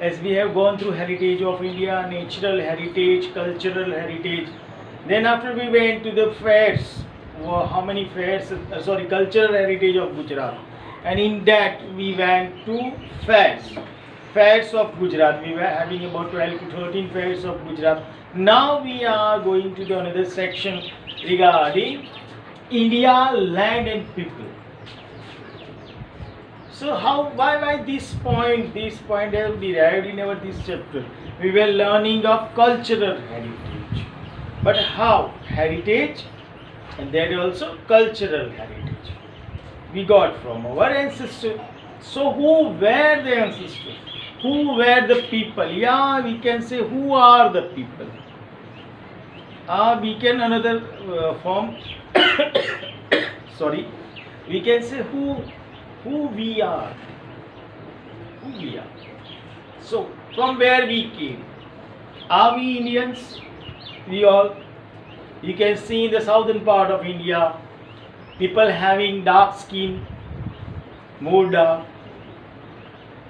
as we have gone through heritage of India, natural heritage, cultural heritage. Then after we went to the fairs. How many fairs? Sorry, cultural heritage of Gujarat. And in that we went to fairs. Fairs of Gujarat. We were having about 12 to 13 fairs of Gujarat. Now we are going to the another section regarding India, land and people. So why this point have derived in our this chapter. We were learning of cultural heritage. But how? Heritage and that also cultural heritage we got from our ancestors. So who were the ancestors? Who were the people? Yeah, we can say who are the people. We can another form. Sorry, we can say who we are. Who we are. So from where we came? Are we Indians? We all. You can see in the southern part of India, people having dark skin, more dark.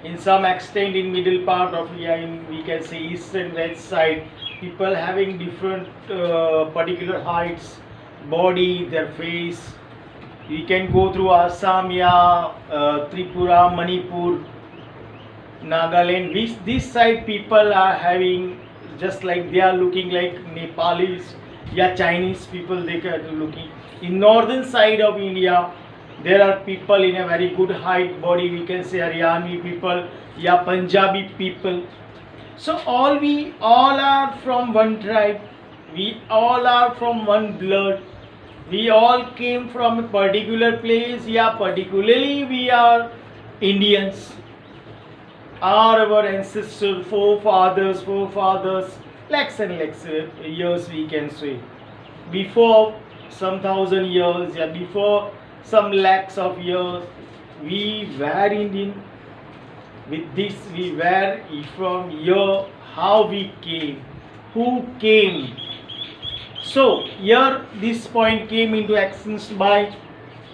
In some extent in middle part of India, we can say east and west side, people having different particular heights, body, their face. We can go through Assam, Tripura, Manipur, Nagaland. This side people are having just like they are looking like Nepalis, Chinese people they are looking. In northern side of India, there are people in a very good height body. We can say Haryani people, Punjabi people. So all are from one tribe. We all are from one blood. We all came from a particular place. Particularly we are Indians. Are our ancestors, forefathers, lakhs and lakhs years we can say. Before some thousand years, before some lakhs of years, we were Indian. With this, we were from here. How we came? Who came? So here this point came into existence by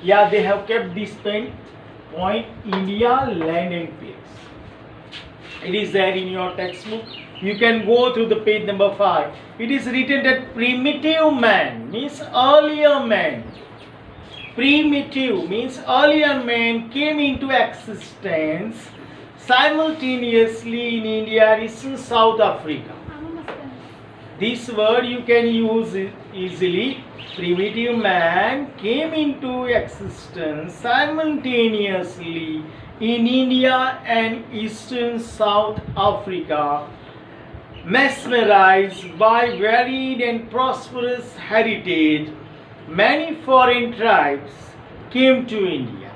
they have kept this point India, land and place. It is there in your textbook. You can go through the page number 5. It is written that primitive man means earlier man. Primitive means earlier man came into existence simultaneously in India and South Africa. This word you can use easily. Primitive man came into existence simultaneously in India and Eastern South Africa, mesmerized by varied and prosperous heritage. Many foreign tribes came to India.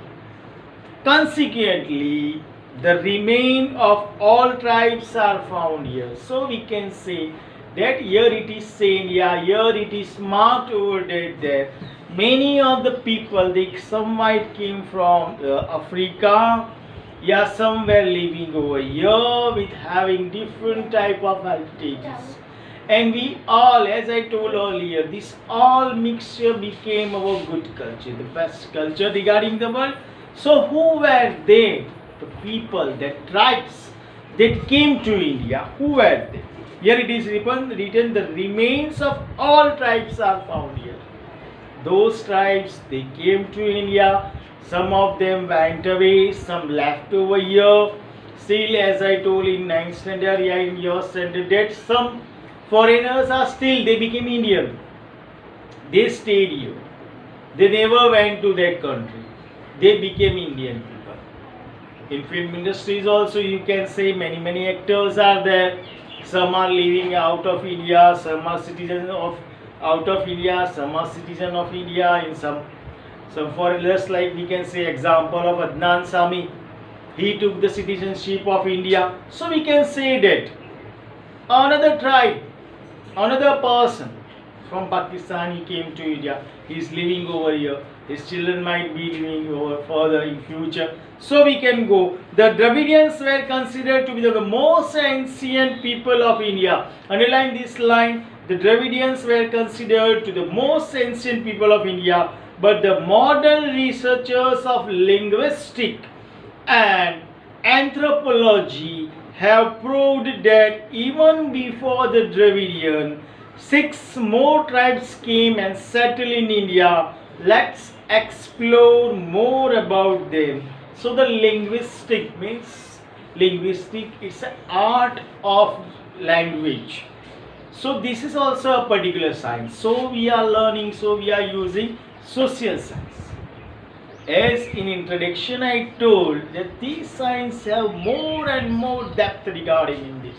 Consequently, the remain of all tribes are found here. So we can say that here it is saying, here it is marked over there. Many of the people, some might came from Africa, some were living over here with having different type of heritages. And we all, as I told earlier, this all mixture became our good culture, the best culture regarding the world. So who were they? The people, the tribes that came to India, who were they? Here it is written, the remains of all tribes are found here. Those tribes, they came to India. Some of them went away, some left over here. Still, as I told in 9th standard, in your standard, that some foreigners are still, they became Indian. They stayed here. They never went to that country. They became Indian people. In film industries also, you can say many actors are there. Some are living out of India, some are citizens of out of India, some are citizens of India. In some foreigners, like we can say example of Adnan Sami, he took the citizenship of India. So we can say that another tribe, another person from Pakistan, he came to India. He is living over here. His children might be living over further in future. So we can go. The Dravidians were considered to be the most ancient people of India. Underline this line. The Dravidians were considered to the most ancient people of India. But the modern researchers of linguistics and anthropology have proved that even before the Dravidian, 6 more tribes came and settled in India. Let's explore more about them. So the linguistic means linguistic, it's an art of language. So this is also a particular science. So we are learning, so we are using social science. As in introduction I told that these sciences have more and more depth regarding in this.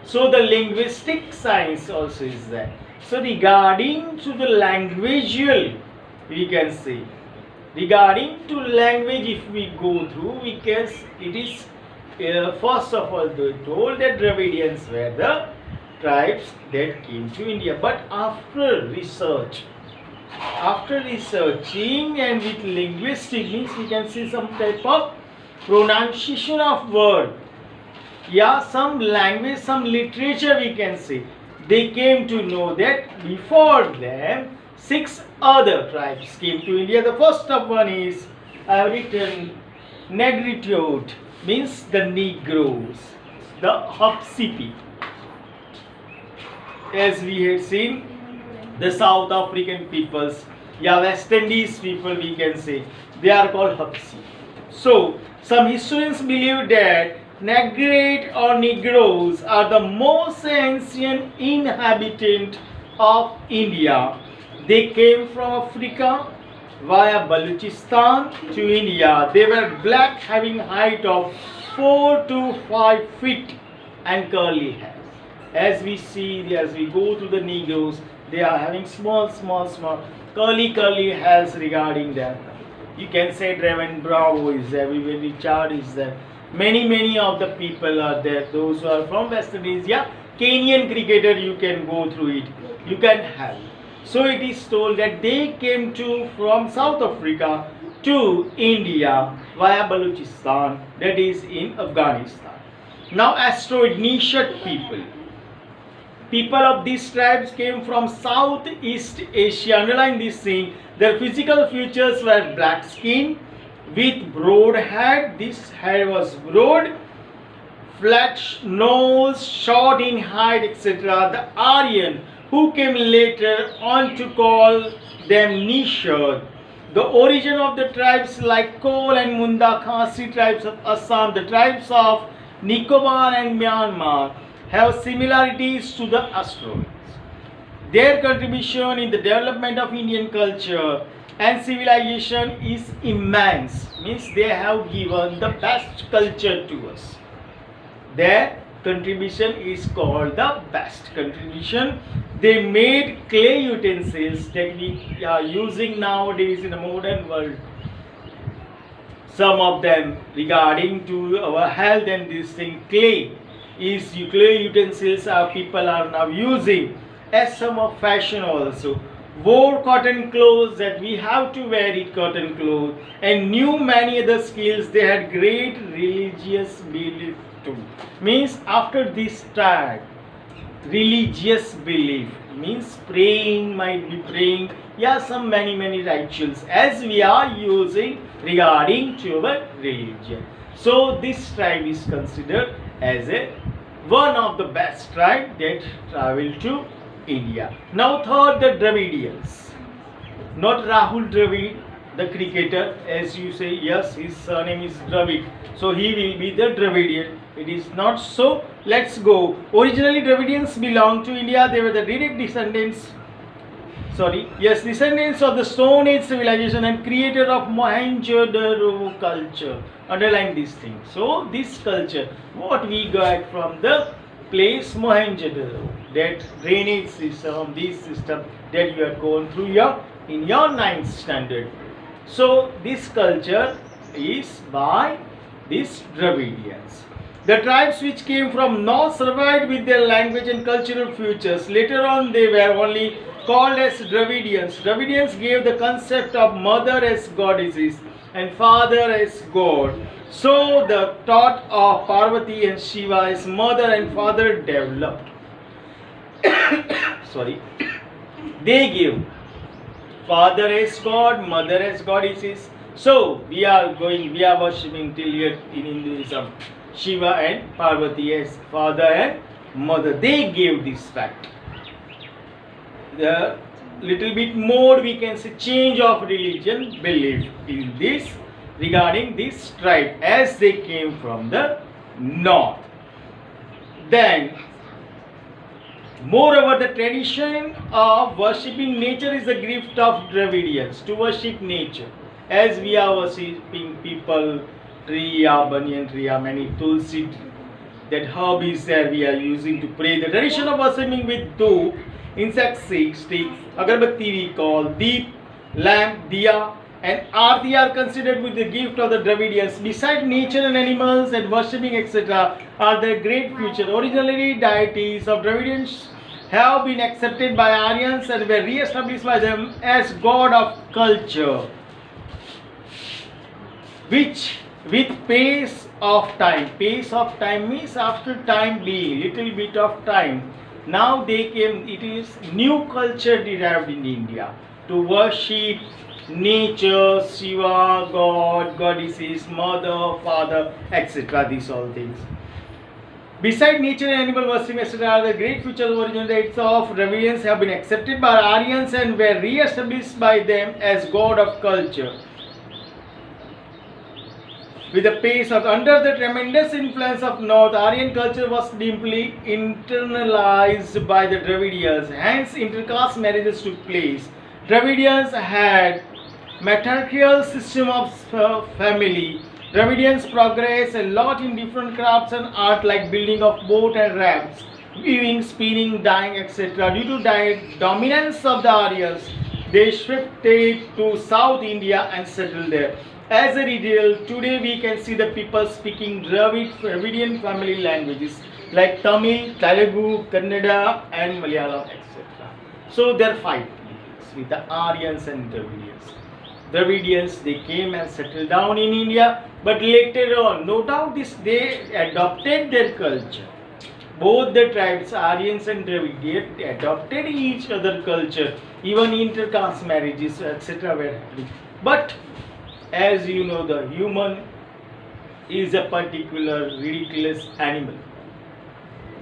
So the linguistic science also is there. So regarding to the languageal, we can say, regarding to language, if we go through, we can, it is first of all they told that Dravidians were the tribes that came to India. But after researching and with linguistic means we can see some type of pronunciation of word, yeah, some language, some literature we can say. They came to know that before them 6 other tribes came to India. The first of one is, I have written negritude, means the Negroes, the Hapsipi. As we had seen, the South African peoples, yeah, West Indies people we can say, they are called Hapsi. So some historians believe that Negrate or Negroes are the most ancient inhabitant of India. They came from Africa via Balochistan to India. They were black, having height of 4 to 5 feet and curly hair. As we see, as we go to the Negroes, they are having small curly hairs regarding them. You can say Draven Bravo is there, Vivian Richard is there. Many of the people are there. Those who are from West Indies, yeah, Kenyan cricketer, you can go through it. You can have. So it is told that they came from South Africa to India via Balochistan, that is in Afghanistan. Now Austronesian people. People of these tribes came from Southeast Asia. Underline this thing. Their physical features were black skin with broad head. This head was broad, flat nose, short in height, etc. The Aryan, who came later on to call them Nishad. The origin of the tribes like Kol and Munda Khasi tribes of Assam, the tribes of Nicobar and Myanmar, have similarities to the Austronesians. Their contribution in the development of Indian culture and civilization is immense. Means they have given the best culture to us. Their contribution is called the best contribution. They made clay utensils that we are using nowadays in the modern world. Some of them regarding to our health and this thing, clay utensils our people are now using as some of fashion also. Wore cotton clothes, that we have to wear it cotton clothes, and knew many other skills. They had great religious belief too. Means after this time, religious belief means praying, might be praying, yeah, some many rituals as we are using regarding to our religion. So this tribe is considered as one of the best tribe that traveled to India. Now third, the Dravidians. Not Rahul Dravid, the cricketer, as you say, yes, his surname is Dravid. So he will be the Dravidian. It is not so. Let's go. Originally Dravidians belonged to India. They were the direct descendants of the Stone Age civilization and creator of Mohenjo-daro culture. Underline this thing. So this culture, what we got from the place Mohenjo-daro, that drainage system, this system that you are going through in your 9th standard. So this culture is by these Dravidians. The tribes which came from north survived with their language and cultural features. Later on they were only called as Dravidians. Dravidians gave the concept of mother as goddesses and father as god. So the thought of Parvati and Shiva as mother and father developed. They give father as god, mother as goddesses. So we are worshipping till here in Hinduism. Shiva and Parvati as father and mother. They gave this fact. The little bit more we can say change of religion belief in this regarding this tribe as they came from the north. Then moreover, the tradition of worshipping nature is a gift of Dravidians to worship nature. As we are worshipping people, tree, banyan tree, many tulsi, that herb is there we are using to pray. The tradition of worshipping with dhoop, insect sticks, agarbatti we call, deep, lamp, diya, and arti are considered with the gift of the Dravidians. Beside nature and animals and worshipping etc. are the great future. Originally deities of Dravidians have been accepted by Aryans and were re-established by them as god of culture, which with pace of time means after time being little bit of time, now they came, it is new culture derived in India to worship nature, Shiva, God, goddesses, mother, father, etc. These all things. Beside nature and animal worship, etc., the great future origin dates of Dravidians have been accepted by Aryans and were re-established by them as god of culture. With the pace of under the tremendous influence of North, Aryan culture was deeply internalized by the Dravidians. Hence, intercaste marriages took place. Dravidians had matriarchal system of family. Dravidians progressed a lot in different crafts and art like building of boat and rafts, weaving, spinning, dyeing, etc. Due to the dominance of the Aryans, they shifted to South India and settled there. As a result, today we can see the people speaking Dravidian family languages like Tamil, Telugu, Kannada and Malayalam, etc. So there are 5 peoples with the Aryans and Dravidians. Dravidians, they came and settled down in India, but later on, no doubt they adopted their culture. Both the tribes, Aryans and Dravidians, they adopted each other culture. Even intercaste marriages, etc. were happening. But as you know, the human is a particular ridiculous animal.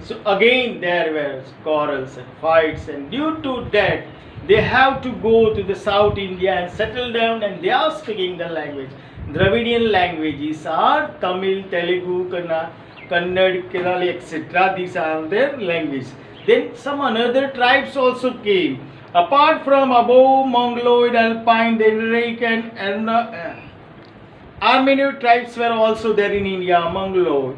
So again there were quarrels and fights, and due to that they have to go to the South India and settle down, and they are speaking the language. Dravidian languages are Tamil, Telugu, Kannada, Kerala, etc. These are their languages. Then some another tribes also came. Apart from above Mongoloid, Alpine, the Iraq and Armenian tribes were also there in India, Mongoloid.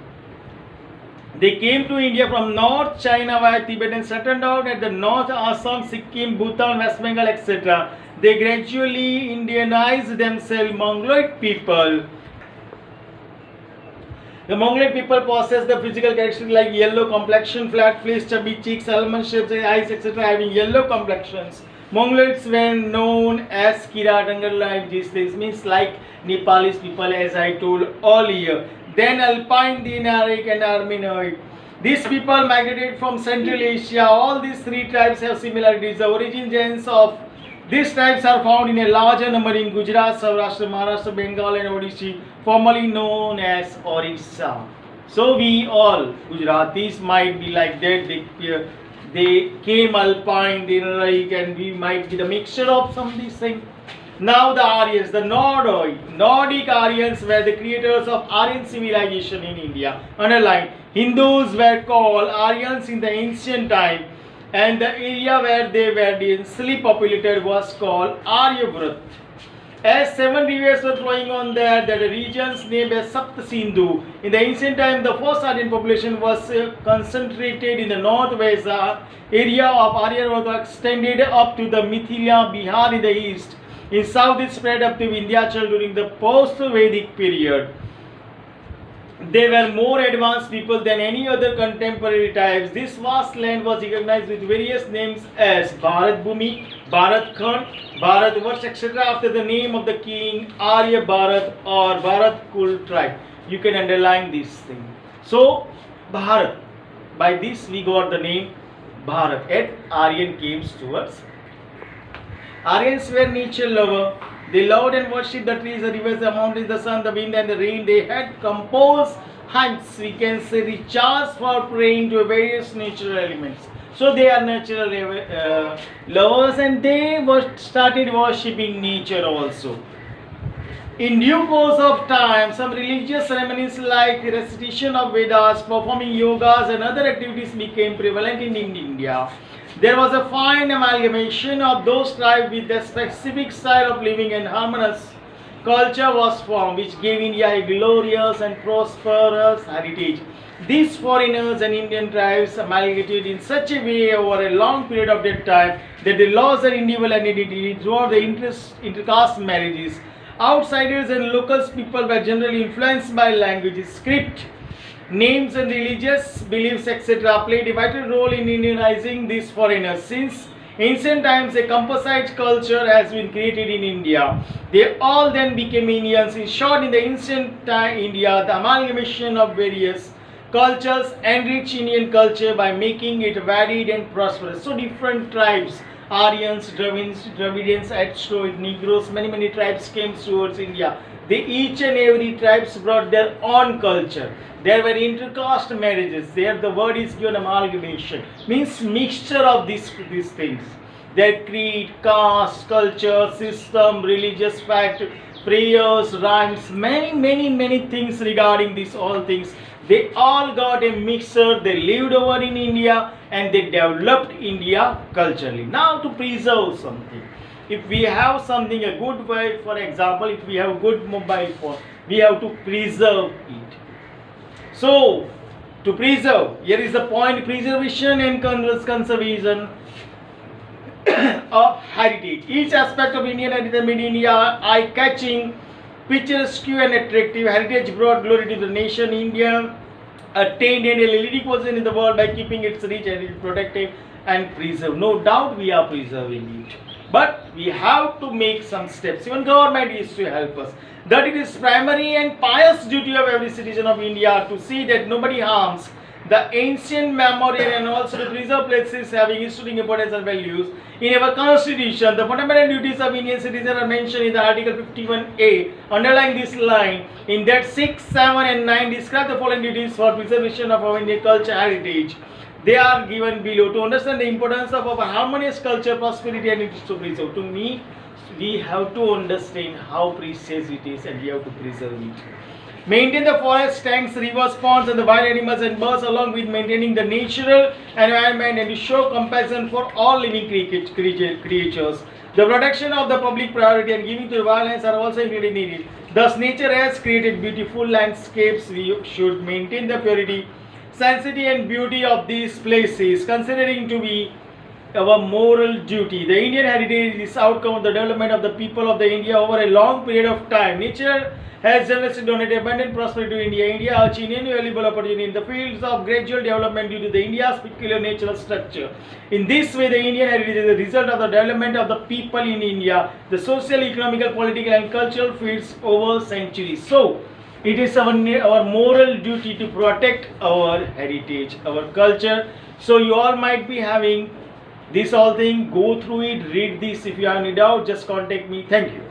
They came to India from North China via Tibet and settled down at the North Assam, Sikkim, Bhutan, West Bengal, etc. They gradually Indianized themselves, Mongoloid people. The Mongoloid people possess the physical characteristics like yellow complexion, flat face, chubby cheeks, almond shaped eyes, etc. having yellow complexions. Mongoloids were known as Kirat like this. This means like Nepalese people, as I told earlier. Then Alpine, Dinaric and Armenoid. These people migrated from Central Asia. All these 3 tribes have similarities. The origins of these tribes are found in a larger number in Gujarat, Saurashtra, Maharashtra, Bengal and Odisha, formerly known as Orissa. So we all Gujaratis might be like that. They came Alpine, Dinaric, and we might be the mixture of some of these things. Now the Aryans, the Nordic Aryans were the creators of Aryan civilization in India. Underline, Hindus were called Aryans in the ancient time, and the area where they were densely populated was called Aryavrat. As 7 rivers were flowing on there, the regions named as Sapt Sindhu. In the ancient time, the first Aryan population was concentrated in the northwest area of Aryavrat, extended up to the Mithila, Bihar in the east. In south, it spread up to Vindhyachal during the post-Vedic period. They were more advanced people than any other contemporary tribes. This vast land was recognized with various names as Bharat Bhumi, Bharat Khand, Bharat Varsh, etc. after the name of the king Arya Bharat or Bharat Kul tribe. You can underline this thing. So, Bharat. By this we got the name Bharat. At Aryan came towards. Aryans were nature lover. They loved and worshipped the trees, the rivers, the mountains, the sun, the wind and the rain. They had composed hunts, we can say recharge for preying to various natural elements. So they are natural lovers, and they started worshipping nature also. In due course of time, some religious ceremonies like recitation of Vedas, performing yogas, and other activities became prevalent in India. There was a fine amalgamation of those tribes with a specific style of living, and harmonious culture was formed, which gave India a glorious and prosperous heritage. These foreigners and Indian tribes amalgamated in such a way over a long period of that time that they lost their individual identity throughout the intercaste marriages. Outsiders and local people were generally influenced by languages, script, names, and religious beliefs, etc., played a vital role in Indianizing these foreigners. Since ancient times, a composite culture has been created in India. They all then became Indians. In short, in the ancient time India, the amalgamation of various cultures enriched Indian culture by making it varied and prosperous. So different tribes, Aryans, Dravidians, Atstro, Negroes, many tribes came towards India. They each and every tribes brought their own culture. There were intercaste marriages. There the word is given amalgamation, means mixture of these things. Their creed, caste, culture, system, religious fact, prayers, rhymes, many things regarding these all things. They all got a mixture. They lived over in India and they developed India culturally. Now to preserve something, if we have something, a good way, for example, if we have a good mobile phone, we have to preserve it. So to preserve, here is the point: preservation and conservation of heritage. Each aspect of Indian heritage made India eye-catching, picturesque and attractive. Heritage brought glory to the nation. India attained a leading position in the world by keeping its rich heritage protected and preserved. No doubt we are preserving it, but we have to make some steps. Even government is to help us. That it is primary and pious duty of every citizen of India to see that nobody harms the ancient memorial and also to preserve places having historic importance and values. In our constitution, the fundamental duties of Indian citizens are mentioned in the Article 51A. Underline this line. In that 6, 7 and 9 describe the following duties for preservation of our Indian culture heritage. They are given below. To understand the importance of our harmonious culture, prosperity and it is to preserve. To me, we have to understand how precious it is and we have to preserve it. Maintain the forest, tanks, rivers, ponds and the wild animals and birds along with maintaining the natural environment and to show compassion for all living creatures. The protection of the public priority and giving to violence are also included in it. Thus nature has created beautiful landscapes. We should maintain the purity, sanctity and beauty of these places, considering to be our moral duty. The Indian heritage is the outcome of the development of the people of the India over a long period of time. Nature has generously donated abundant prosperity to India. India achieved invaluable opportunity in the fields of gradual development due to the India's peculiar natural structure. In this way, the Indian heritage is the result of the development of the people in India, the social, economical, political and cultural fields over centuries. So, it is our moral duty to protect our heritage, our culture. So, you all might be having this all thing, go through it, read this. If you have any doubt, just contact me. Thank you.